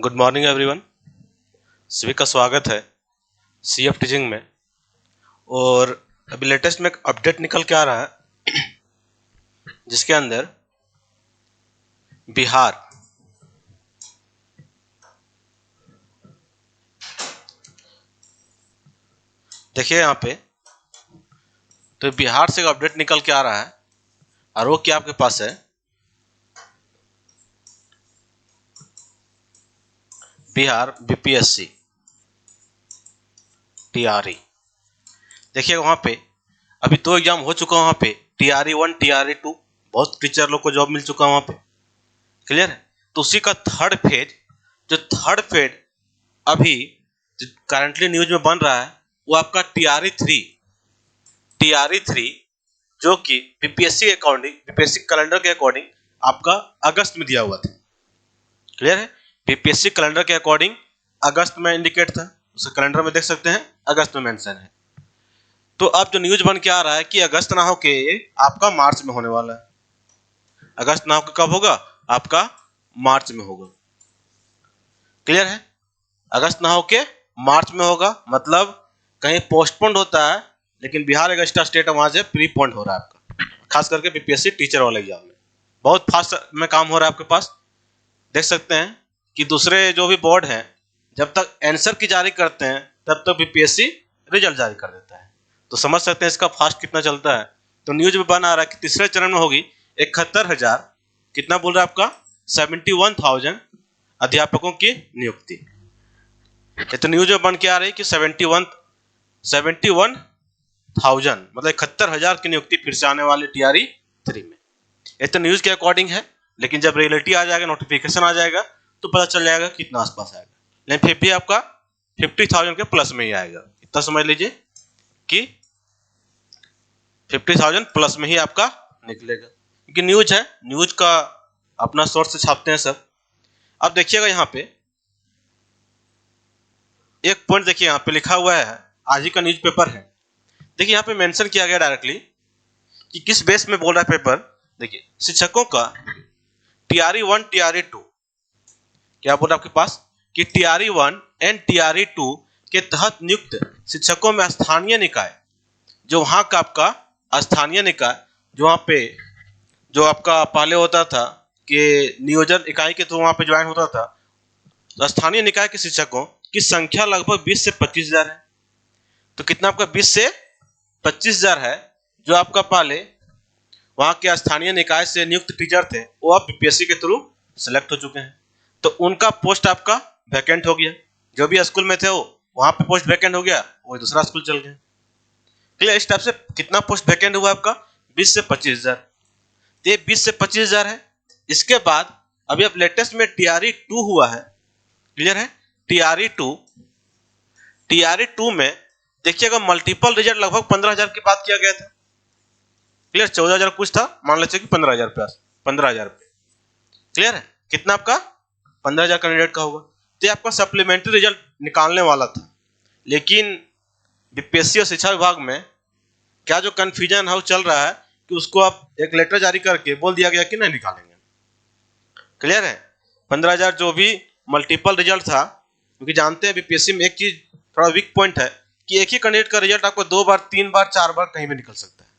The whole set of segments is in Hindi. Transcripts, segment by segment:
Good morning everyone. सभी का स्वागत है सीएफ टीचिंग में। और अभी लेटेस्ट में एक अपडेट निकल के आ रहा है जिसके अंदर बिहार देखिए यहाँ पे, तो बिहार से एक अपडेट निकल के आ रहा है और वो क्या आपके पास है, बिहार बीपीएससी टीआरई। देखिए वहाँ पे अभी 2 एग्जाम हो चुका है, वहाँ पे टीआरई 1 टीआरई 2 बहुत टीचर लोग को जॉब मिल चुका है वहाँ पे, क्लियर है। तो उसी का थर्ड फेज अभी करंटली न्यूज में बन रहा है वो आपका टीआरई 3 जो कि बीपीएससी कैलेंडर के अकॉर्डिंग आपका अगस्त में दिया हुआ था, क्लियर है। बीपीएससी कैलेंडर के अकॉर्डिंग अगस्त में इंडिकेट था, उसे कैलेंडर में देख सकते हैं, अगस्त में मेंशन है। तो अब जो न्यूज बन के आ रहा है कि अगस्त ना होके आपका मार्च में होने वाला है। अगस्त ना होके कब होगा? आपका मार्च में होगा, क्लियर है। अगस्त ना होके मार्च में होगा, मतलब कहीं पोस्टपोन्ड होता है लेकिन बिहार एक एक्स्ट्रा स्टेट है, वहां से प्रीपोन्ड हो रहा है आपका, खास करके बीपीएससी टीचर वाले एग्जाम में बहुत फास्ट में काम हो रहा है आपके पास। देख सकते हैं कि दूसरे जो भी बोर्ड हैं जब तक आंसर की जारी करते हैं तब तक बीपीएससी रिजल्ट जारी कर देता है, तो समझ सकते हैं इसका फास्ट कितना चलता है। तो न्यूज में बना आ रहा है कि तीसरे चरण में होगी 71,000, कितना बोल रहा है आपका 71,000 अध्यापकों की नियुक्ति। ये तो न्यूज में बन के आ रही है कि 71,000 मतलब 71,000 की नियुक्ति फिर से आने वाली टीआरई 3 में। ये तो न्यूज के अकॉर्डिंग है, लेकिन जब रियलिटी आ जाएगा, नोटिफिकेशन आ जाएगा तो पता चल जाएगा कितना आसपास आएगा, लेकिन फिर भी आपका 50,000 के प्लस में ही आएगा। इतना समझ लीजिए कि 50,000 प्लस में ही आपका निकलेगा, क्योंकि न्यूज है, न्यूज का अपना सोर्स से छापते हैं सब। अब देखिएगा यहाँ पे एक पॉइंट, देखिए यहाँ पे लिखा हुआ है, आज ही का न्यूज़पेपर है। देखिए यहाँ पे मेंशन किया गया डायरेक्टली कि किस बेस में बोल रहा है पेपर। देखिए शिक्षकों का टीआरई 1 टीआरई 2 क्या बोल रहा है आपके पास कि टीआरई 1 एंड टीआरई 2 के तहत नियुक्त शिक्षकों में स्थानीय निकाय, जो वहां का आपका स्थानीय निकाय, जो वहां पे जो आपका पहले होता था कि नियोजन इकाई के थ्रू वहां पे ज्वाइन होता था, तो स्थानीय निकाय के शिक्षकों की संख्या लगभग 20 से 25,000 है। तो कितना आपका 20 से 25,000 है, जो आपका पहले वहां के स्थानीय निकाय से नियुक्त टीचर थे वो अब बीपीएससी के थ्रू सेलेक्ट हो चुके हैं, तो उनका पोस्ट आपका वैकेंट हो गया। जो भी स्कूल में थे वो वहां पे पोस्ट वैकेंट हो गया, वो दूसरा स्कूल चल गया, क्लियर। इस टाइप से कितना पोस्ट वैकेंट हुआ आपका 20 से 25,000। ये 20 से 25,000 है। इसके बाद अभी अब लेटेस्ट में टीआरई 2 हुआ है, क्लियर है। टीआरई 2 में देखिएगा मल्टीपल रिजल्ट लगभग 15,000 की बात किया गया था, क्लियर। 14,000 कुछ था, मान लेते कि 15,000 पे, 15,000 पे, क्लियर है। कितना आपका 15,000 कैंडिडेट का होगा। तो आपका सप्लीमेंट्री रिजल्ट निकालने वाला था, लेकिन बीपीएससी और शिक्षा विभाग में क्या जो कंफ्यूजन है वो चल रहा है कि उसको अब एक लेटर जारी करके बोल दिया गया कि नहीं निकालेंगे, क्लियर है। 15,000 जो भी मल्टीपल रिजल्ट था, क्योंकि जानते हैं बीपीएससी में एक चीज थोड़ा वीक पॉइंट है कि एक ही कैंडिडेट का रिजल्ट आपको 2 बार 3 बार 4 बार कहीं भी निकल सकता है।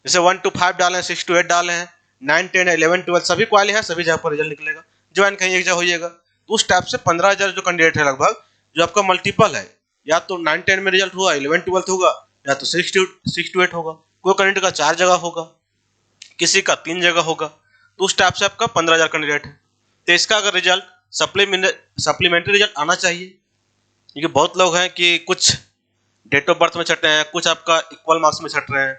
जैसे 1 to 5 डाले हैं, 6 to 8 डाले हैं, 9 10 11 12 सभी क्वाली है, सभी जगह पर रिजल्ट निकलेगा, ज्वाइन कहीं एक जगह होइएगा। तो उस टाइप से 15,000 जो कैंडिडेट है लगभग, जो आपका मल्टीपल है, या तो 9 10 में रिजल्ट हुआ, 11 12 होगा, या तो 6 to 8 होगा, कोई कैंडिडेट का 4 जगह होगा, किसी का 3 जगह होगा। तो उस टाइप से आपका 15,000 कैंडिडेट है। तो इसका अगर रिजल्ट सप्लीमेंट्री रिजल्ट आना चाहिए, क्योंकि बहुत लोग हैं कि कुछ डेट ऑफ बर्थ में छट रहे हैं, कुछ आपका इक्वल मार्क्स में छट रहे हैं,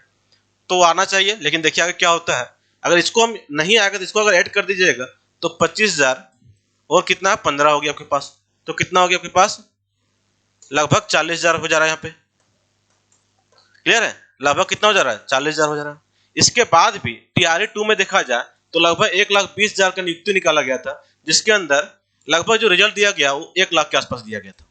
तो आना चाहिए। लेकिन देखिए आगे क्या होता है, अगर इसको हम नहीं आएगा तो इसको अगर ऐड कर दीजिएगा तो 25,000 और कितना 15 हो गया आपके पास, तो कितना हो गया आपके पास लगभग 40,000 हो जा रहा है यहाँ पे, क्लियर है। लगभग कितना हो जा रहा है 40,000 हो जा रहा है। इसके बाद भी टीआरई 2 में देखा जाए तो लगभग 1,20,000 का नियुक्ति निकाला गया था, जिसके अंदर लगभग जो रिजल्ट दिया गया वो 1 लाख के आसपास दिया गया था,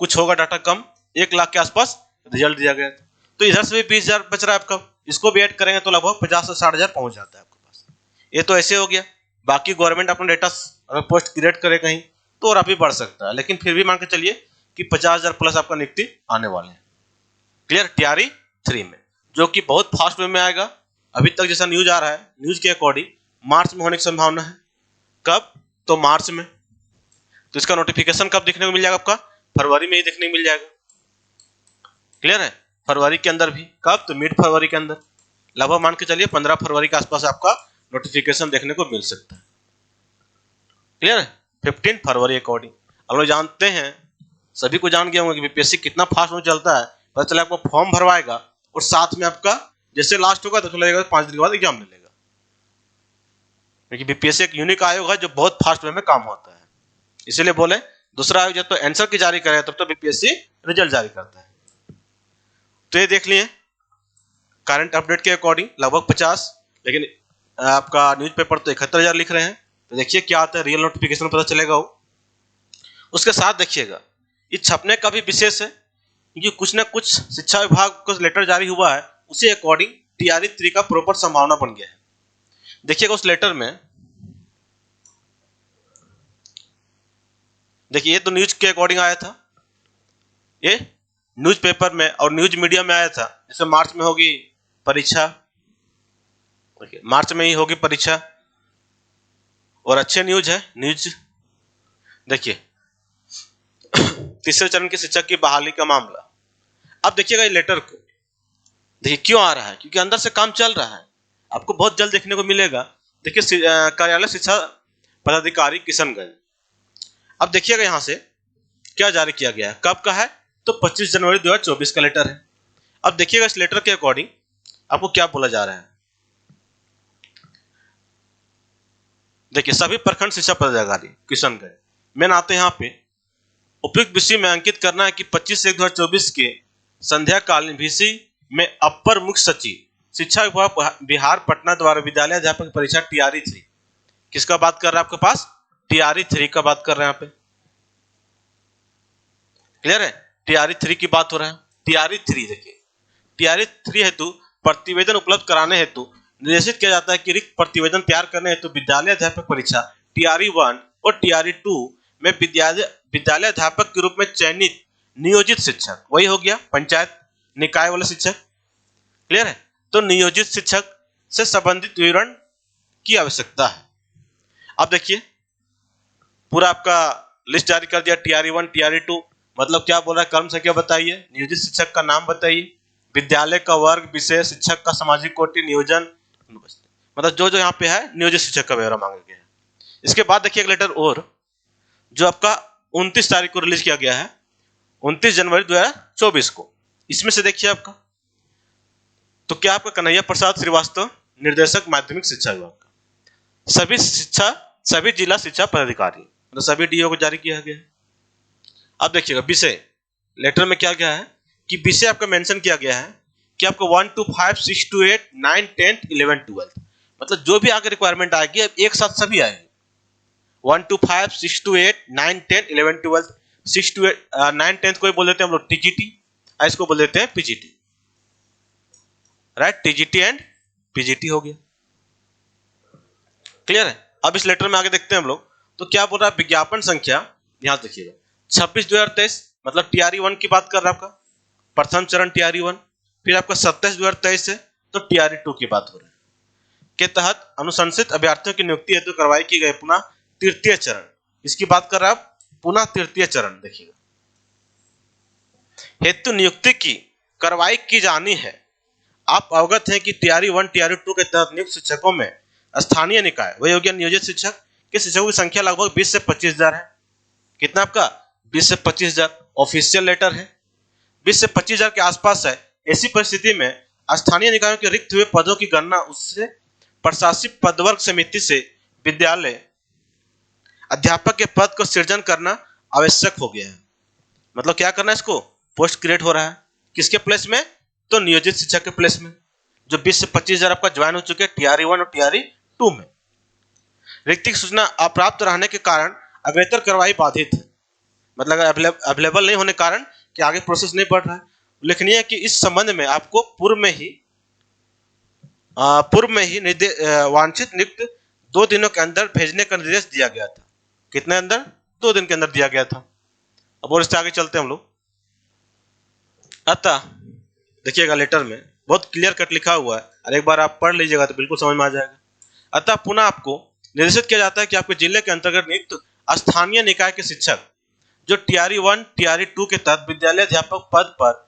कुछ होगा डाटा कम, 1 लाख के आसपास रिजल्ट दिया गया था। तो इधर से भी 20,000 बच रहा है आपका, इसको भी ऐड करेंगे तो लगभग 50 से 60,000 पहुंच जाता है आपके पास। ये तो ऐसे हो गया। बाकी गवर्नमेंट अपना डेटा अगर पोस्ट क्रिएट करे कहीं तो और अभी बढ़ सकता है, लेकिन फिर भी मान के चलिए कि 50,000 प्लस आपका नियुक्ति आने वाले हैं। क्लियर, टीआरई 3 में, जो कि बहुत फास्ट वे में आएगा। अभी तक जैसा न्यूज आ रहा है, न्यूज के अकॉर्डिंग मार्च में होने की संभावना है। कब? तो मार्च में। तो इसका नोटिफिकेशन कब देखने को मिल जाएगा? आपका फरवरी में ही देखने को मिल जाएगा। क्लियर है, फरवरी के अंदर भी। कब? तो मिड फरवरी के अंदर, लगभग मान के चलिए 15 फरवरी के आसपास आपका नोटिफिकेशन देखने को मिल सकता है। क्लियर है, 15 फरवरी अकॉर्डिंग। हम लोग जानते हैं, सभी को जान गए होंगे कि बीपीएससी कितना फास्ट में चलता है। पता चला आपको फॉर्म भरवाएगा और साथ में आपका जैसे लास्ट होगा तो लगेगा 5 दिन के बाद एग्जाम मिलेगा, क्योंकि बीपीएससी एक यूनिक आयोग है जो बहुत फास्ट वे में काम होता है। इसीलिए बोले दूसरा आयोग जब तो आंसर की जारी करे तब तो बीपीएससी रिजल्ट जारी करता है। तो ये देख लिए करंट अपडेट के अकॉर्डिंग लगभग 50, लेकिन आपका न्यूज़पेपर तो 71,000 लिख रहे हैं। तो देखिए क्या आता है, रियल नोटिफिकेशन पता चलेगा वो। उसके साथ देखिएगा ये छपने का भी विशेष है, क्योंकि कुछ ना कुछ शिक्षा विभाग को लेटर जारी हुआ है, उसी अकॉर्डिंग टीआरई 3 का प्रॉपर संभावना बन गया है। देखिएगा उस लेटर में, देखिए ये तो न्यूज के अकॉर्डिंग आया था, ये न्यूज़पेपर में और न्यूज मीडिया में आया था। जैसे मार्च में होगी परीक्षा, देखिए मार्च में ही होगी परीक्षा, और अच्छे न्यूज है न्यूज। देखिए तीसरे चरण के शिक्षक की बहाली का मामला। अब देखिएगा ये लेटर को, देखिए क्यों आ रहा है, क्योंकि अंदर से काम चल रहा है, आपको बहुत जल्द देखने को मिलेगा। देखिए कार्यालय शिक्षा पदाधिकारी किशनगंज। अब देखिएगा यहां से क्या जारी किया गया है, कब का है, तो 25 जनवरी 2024 का लेटर है। अब देखिएगा इस लेटर के अकॉर्डिंग आपको क्या बोला जा रहा है। देखिए सभी प्रखंड शिक्षा पदाधिकारी किशनगंज मेन आते हैं यहाँ पे, उपयुक्त विषय में अंकित करना है कि 25/1/2024 के संध्याकालीन वीसी में अपर मुख्य सचिव शिक्षा विभाग बिहार पटना द्वारा विद्यालय अध्यापक परीक्षा टीआरई 3, किसका बात कर रहा है आपके पास, टीआरई 3 का बात कर रहे हैं यहाँ पे। क्लियर है, टीआरई 3 की बात हो रहा है। टीआरई 3 देखिए, टीआरई 3 हेतु प्रतिवेदन उपलब्ध कराने हेतु निर्देशित किया जाता है कि रिक्त प्रतिवेदन तैयार करने हेतु विद्यालय अध्यापक परीक्षा टीआरई 1 और टीआरई 2 में विद्यालय अध्यापक के रूप में चयनित नियोजित शिक्षक, वही हो गया पंचायत निकाय वाले शिक्षक। क्लियर है, तो नियोजित शिक्षक से संबंधित विवरण की आवश्यकता है। अब देखिए पूरा आपका लिस्ट जारी कर दिया, टीआरई 1 टीआरई 2, मतलब क्या बोल रहा है, कर्म संख्या बताइए, नियोजित शिक्षक का नाम बताइए, विद्यालय का वर्ग, विषय, शिक्षक का सामाजिक कोटि, नियोजन, मतलब जो जो यहाँ पे है नियोजित शिक्षक का ब्यौरा मांगा गया है। इसके बाद देखिए एक लेटर और जो आपका 29 तारीख को रिलीज किया गया है, 29 जनवरी 2024 को। इसमें से देखिए आपका तो क्या आपका कन्हैया प्रसाद श्रीवास्तव, निर्देशक माध्यमिक शिक्षा विभाग का, सभी जिला शिक्षा पदाधिकारी, मतलब सभी डीओ को जारी किया गया है। अब देखिएगा विषय लेटर में क्या क्या है कि विषय आपका मेंशन किया गया है कि आपको 1 to 5 6 to 8 9 10 11 12, मतलब जो भी आगे रिक्वायरमेंट आएगी अब एक साथ सभी आएगी। 1 to 5 6 to 8 9 10 11 12, 6 to 8 9 10 को बोल देते हैं हम लोग टीजीटी, इसको बोल देते हैं PGT, right, TGT and PGT हो गया। क्लियर है, अब इस लेटर में आगे देखते हैं हम लोग तो क्या बोल रहा है, विज्ञापन संख्या यहां देखिएगा 26/2023, मतलब टीआरई 1 की बात कर रहा है आपका प्रथम चरण टीआरई 1, फिर आपका 27/2023 है तो टीआरई 2 की बात हो रही है, के तहत अनुशंसित अभ्यर्थियों की नियुक्ति हेतु कार्रवाई की गई पुनः तृतीय चरण, इसकी बात कर रहा है पुनः तृतीय चरण। देखिएगा हेतु नियुक्ति की कार्रवाई की जानी है। आप अवगत हैं कि टीआरई 1 टीआरई 2 के तहत नियुक्त शिक्षकों में स्थानीय निकाय वही हो गया नियोजित शिक्षक के शिक्षकों की संख्या लगभग 20 से 25,000 है। कितना आपका 20 से 25,000, ऑफिशियल लेटर है 20 से 25,000 के आसपास है। ऐसी परिस्थिति में स्थानीय निकायों के रिक्त हुए पदों की गणना उससे प्रशासित पदवर्ग समिति से विद्यालय अध्यापक के पद को सृजन करना आवश्यक हो गया है। मतलब क्या करना है, इसको पोस्ट क्रिएट हो रहा है किसके प्लेस में, तो नियोजित शिक्षक के प्लेस में, जो 20 से 25,000 आपका ज्वाइन हो चुके हैं टीआरई 1 और टीआरई 2 में। रिक्ति की सूचना अप्राप्त रहने के कारण अग्रेतर कार्रवाई बाधित है, मतलब अवेलेबल नहीं होने कारण कि आगे प्रोसेस नहीं बढ़ रहा है। उल्लेखनीय है कि इस संबंध में आपको पूर्व में ही वांछित नियुक्त 2 दिनों के अंदर भेजने का निर्देश दिया गया था। कितने अंदर, 2 दिन के अंदर दिया गया था। अब और इससे आगे चलते हैं हम लोग। अतः देखिएगा लेटर में बहुत क्लियर कट लिखा हुआ है और एक बार आप पढ़ लीजिएगा तो बिल्कुल समझ में आ जाएगा। अतः पुनः आपको निर्देशित किया जाता है कि आपके जिले के अंतर्गत नियुक्त स्थानीय निकाय के शिक्षक जो टीआरई 1 टीआरई 2 के तहत विद्यालय अध्यापक पद पर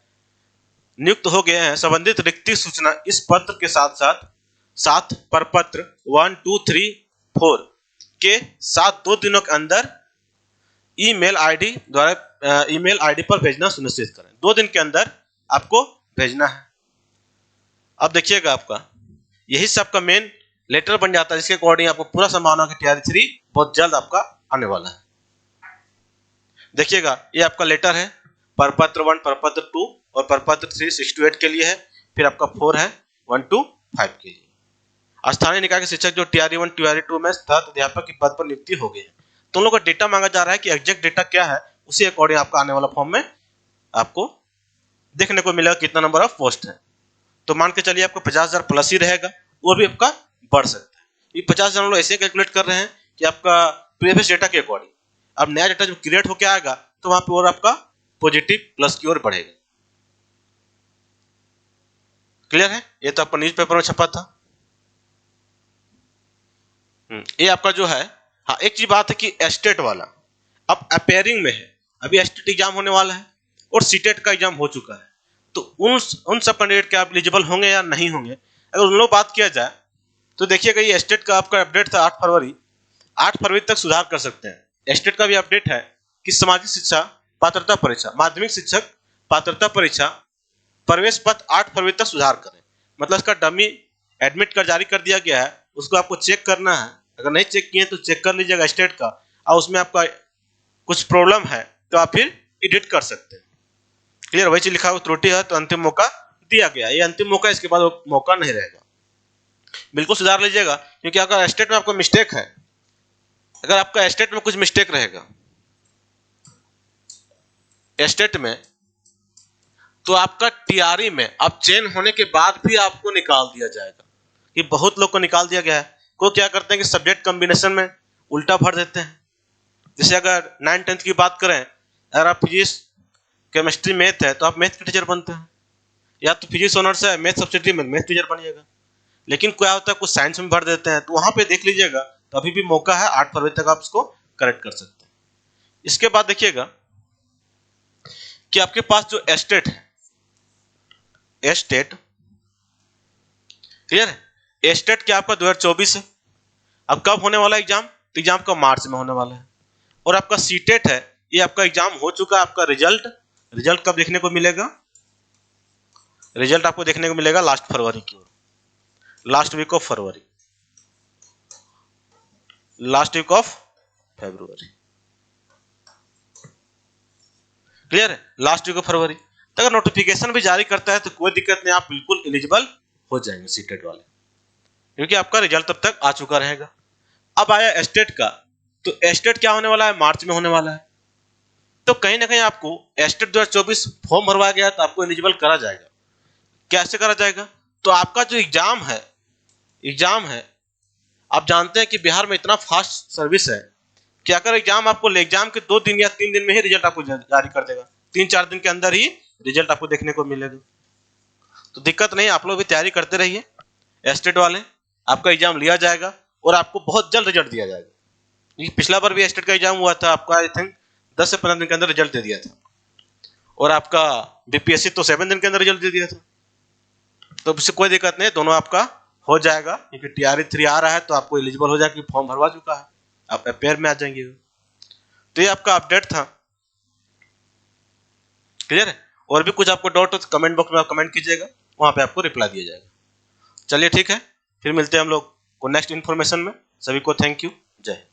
नियुक्त हो गए हैं, संबंधित रिक्ति सूचना इस पत्र के साथ प्रपत्र 1, 2, 3, 4 के साथ 2 दिनों के अंदर ईमेल आईडी पर भेजना सुनिश्चित करें। 2 दिन के अंदर आपको भेजना है। अब देखिएगा आपका यही सबका मेन लेटर बन जाता है, जिसके अकॉर्डिंग आपको पूरा संभावना कि टीआरई 3 बहुत जल्द आपका आने वाला है। देखिएगा ये आपका लेटर है, प्रपत्र 1, प्रपत्र 2 और प्रपत्र 3 6 to 8 के लिए है, फिर आपका 4 है 1 to 5 के लिए। स्थानीय निकाय के शिक्षक जो टीआरई 1 टीआरई 2 में तहत अध्यापक के पद पर नियुक्ति हो गई है, तो उन लोगों का डेटा मांगा जा रहा है कि एग्जैक्ट डेटा क्या है, उसी अकॉर्डिंग आपका आने वाला फॉर्म में आपको देखने को मिलेगा कितना नंबर ऑफ पोस्ट है। तो मान के चलिए आपको 50,000 प्लस ही रहेगा, और भी आपका बढ़ सकता है। ये 50,000 हम लोग ऐसे कैलकुलेट कर रहे हैं कि आपका प्रीवियस डेटा के अकॉर्डिंग। अब नया डेटा जब क्रिएट होकर आएगा तो वहां पे और आपका पॉजिटिव प्लस की ओर बढ़ेगा। क्लियर है? ये तो आपका न्यूज़पेपर में छपा था। ये आपका जो है, हाँ एक चीज बात है कि एस्टेट वाला अब अपेयरिंग में है। अभी एस्टेट एग्जाम होने वाला है और सीटेट का एग्जाम हो चुका है, तो उन सब कैंडिडेट के आप एलिजिबल होंगे या नहीं होंगे। अगर उन लोग बात किया जाए तो देखिएगा ये एस्टेट का आपका अपडेट था 8 फरवरी तक सुधार कर सकते हैं। एस्टेट का भी अपडेट है कि सामाजिक शिक्षा पात्रता परीक्षा, माध्यमिक शिक्षक पात्रता परीक्षा प्रवेश पत्र 8 फरवरी तक सुधार करें। मतलब इसका डमी एडमिट कार्ड जारी कर दिया गया है, उसको आपको चेक करना है। अगर नहीं चेक किए तो चेक कर लीजिएगा स्टेट का, और उसमें आपका कुछ प्रॉब्लम है तो आप फिर एडिट कर सकते हैं। क्लियर? वही चीज लिखा हुआ त्रुटि है तो अंतिम मौका दिया गया, ये अंतिम मौका, इसके बाद वो मौका नहीं रहेगा। बिल्कुल सुधार लीजिएगा, क्योंकि अगर एस्टेट में आपको मिस्टेक है, अगर आपका एस्टेट में कुछ मिस्टेक रहेगा एस्टेट में, तो आपका टीआरई में अब चेन होने के बाद भी आपको निकाल दिया जाएगा। कि बहुत लोग को निकाल दिया गया है। को क्या करते हैं कि सब्जेक्ट कॉम्बिनेशन में उल्टा भर देते हैं। जैसे अगर 9, 10 की बात करें, अगर आप फिजिक्स केमिस्ट्री मैथ है तो आप मैथ के टीचर बनते हैं, या तो फिजिक्स ऑनर्स है मैथ सब्सिडी में मैथ टीचर बनिएगा। लेकिन क्या होता है कुछ साइंस में भर देते हैं, तो वहां पे देख लीजिएगा, तो अभी भी मौका है 8 फरवरी तक आप इसको करेक्ट कर सकते हैं। इसके बाद देखिएगा कि आपके पास जो एस्टेट है, एस्टेट क्लियर है, एस्टेट क्या आपका 2024 है। अब कब होने वाला एग्जाम? तो एग्जाम का मार्च में होने वाला है। और आपका सीटेट है, ये आपका एग्जाम हो चुका है। आपका रिजल्ट कब देखने को मिलेगा? रिजल्ट आपको देखने को मिलेगा लास्ट फरवरी की ओर, last week of February, last week of February. Clear है? Last week of February. तो अगर नोटिफिकेशन भी जारी करता है तो कोई दिक्कत नहीं, आप बिल्कुल एलिजिबल हो जाएंगे सीटेट वाले, क्योंकि आपका रिजल्ट तब तक आ चुका रहेगा। अब आया एस्टेट का, तो एस्टेट क्या होने वाला है? मार्च में होने वाला है। तो कहीं ना कहीं आपको एस्टेट 2024 फॉर्म भरवाया गया तो आपको एलिजिबल करा जाएगा। कैसे करा जाएगा? तो आपका जो एग्जाम है, आप जानते हैं कि बिहार में इतना फास्ट सर्विस है कि अगर एग्जाम आपको एग्जाम के 2 दिन या 3 दिन में ही रिजल्ट आपको जारी कर देगा। 3-4 दिन के अंदर ही रिजल्ट आपको देखने को मिलेगा। तो दिक्कत नहीं, आप लोग भी तैयारी करते रहिए। एस्टेट वाले आपका एग्जाम लिया जाएगा और आपको बहुत जल्द रिजल्ट दिया जाएगा। ये पिछला बार भी एस्टेट का एग्जाम हुआ था, आपका आई थिंक 10 से 15 दिन के अंदर रिजल्ट दे दिया था, और आपका बीपीएससी तो 7 दिन के अंदर रिजल्ट दे दिया था। तो इससे कोई दिक्कत नहीं, दोनों आपका हो जाएगा, क्योंकि टीआरई 3 आ रहा है तो आपको एलिजिबल हो जाएगा, फॉर्म भरवा चुका है, आप अपेयर में आ जाएंगे। तो ये आपका अपडेट था। क्लियर है? और भी कुछ आपको डाउट हो तो कमेंट बॉक्स में आप कमेंट कीजिएगा, वहां पे आपको रिप्लाई दिया जाएगा। चलिए ठीक है, फिर मिलते हैं हम लोग को नेक्स्ट इन्फॉर्मेशन में। सभी को थैंक यू, जय हिंद।